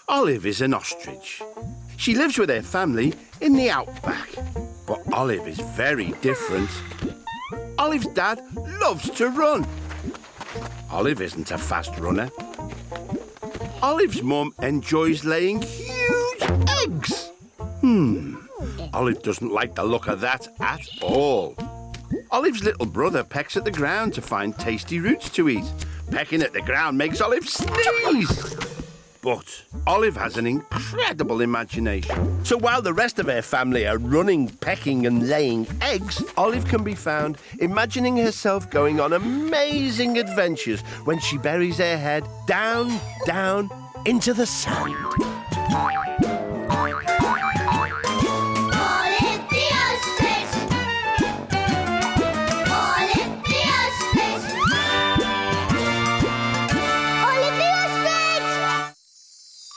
Olive is an ostrich. She lives with her family in the outback. But Olive is very different. Olive's dad loves to run. Olive isn't a fast runner. Olive's mum enjoys laying huge eggs. Olive doesn't like the look of that at all. Olive's little brother pecks at the ground to find tasty roots to eat. Pecking at the ground makes Olive sneeze. But Olive has an incredible imagination. So while the rest of her family are running, pecking and laying eggs, Olive can be found imagining herself going on amazing adventures when she buries her head down, down into the sand.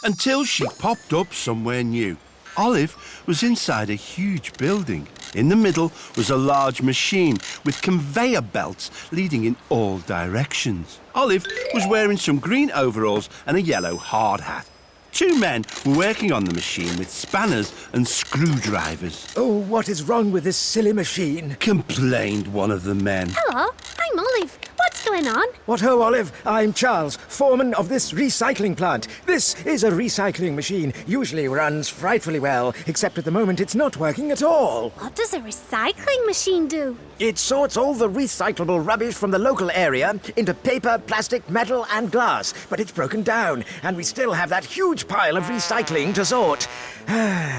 Until she popped up somewhere new. Olive was inside a huge building. In the middle was a large machine with conveyor belts leading in all directions. Olive was wearing some green overalls and a yellow hard hat. Two men were working on the machine with spanners and screwdrivers. Oh, what is wrong with this silly machine? Complained one of the men. Hello, I'm Olive. What's going on? What ho, Olive? I'm Charles, foreman of this recycling plant. This is a recycling machine. Usually runs frightfully well, except at the moment it's not working at all. What does a recycling machine do? It sorts all the recyclable rubbish from the local area into paper, plastic, metal and glass. But it's broken down, and we still have that huge pile of recycling to sort.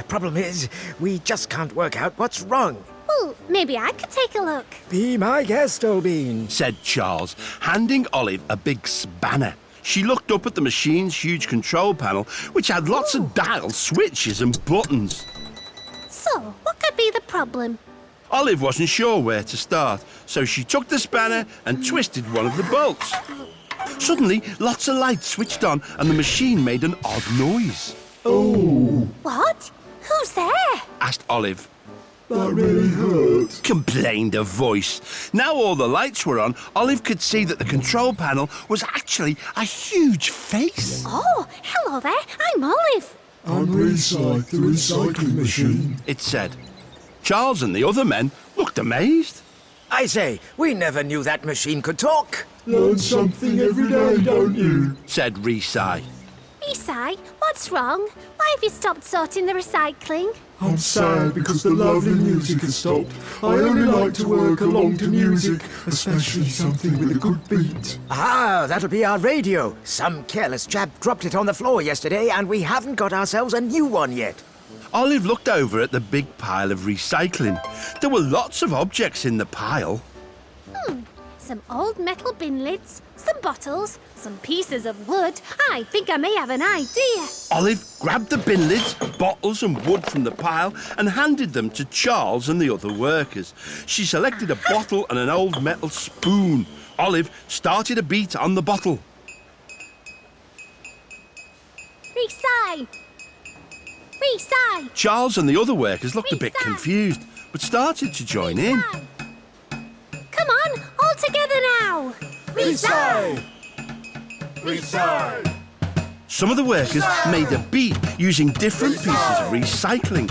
Problem is, we just can't work out what's wrong. Well, maybe I could take a look. Be my guest, O'Bean, said Charles, handing Olive a big spanner. She looked up at the machine's huge control panel, which had lots of dials, switches and buttons. So, what could be the problem? Olive wasn't sure where to start, so she took the spanner and twisted one of the bolts. Suddenly, lots of lights switched on and the machine made an odd noise. Oh, What? Who's there? Asked Olive. that really hurt. Complained a voice. Now all the lights were on, Olive could see that the control panel was actually a huge face. Oh, hello there. I'm Olive. I'm Recycle, the recycling machine. It said. Charles and the other men looked amazed. I say, we never knew that machine could talk. Learn something every day, don't you? Said Resai. Isai, what's wrong? Why have you stopped sorting the recycling? I'm sad because the lovely music has stopped. I only like to work along to music, especially something with a good beat. Ah, that'll be our radio. Some careless chap dropped it on the floor yesterday and we haven't got ourselves a new one yet. Olive looked over at the big pile of recycling. There were lots of objects in the pile. Some old metal bin lids, some bottles, some pieces of wood. I think I may have an idea. Olive grabbed the bin lids, bottles and wood from the pile and handed them to Charles and the other workers. She selected a bottle and an old metal spoon. Olive started a beat on the bottle. Resai! Resai! Charles and the other workers looked a bit Resai! confused, but started to join in. Resai! Come on, all together now! Resai! Recycle! Some of the workers made a beat using different pieces of recycling.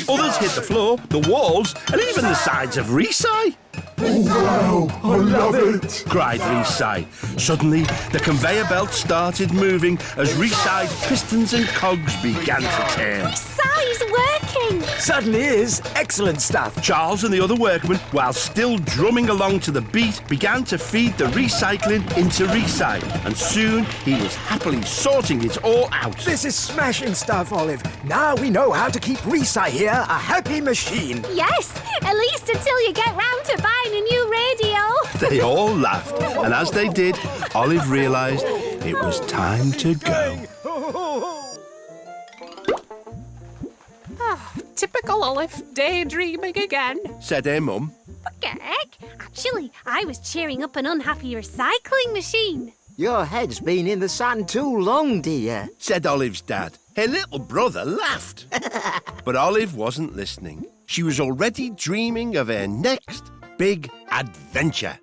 Others hit the floor, the walls, and even the sides of Resai. Oh, wow, I love it! Cried Resai. Suddenly, the conveyor belt started moving as Resai's pistons and cogs began to turn. Resai's working! Certainly is. Excellent stuff. Charles and the other workmen, while still drumming along to the beat, began to feed the recycling into Resai, and soon he was happily sorting it all out. This is smashing stuff, Olive. Now we know how to keep Resai here a happy machine. Yes, at least until you get round to buying a new radio. They all laughed, and as they did, Olive realised it was time to go. Typical Olive, daydreaming again. Said her mum. Gag, actually, I was cheering up an unhappy recycling machine. Your head's been in the sand too long, dear. Said Olive's dad. Her little brother laughed. But Olive wasn't listening. She was already dreaming of her next big adventure.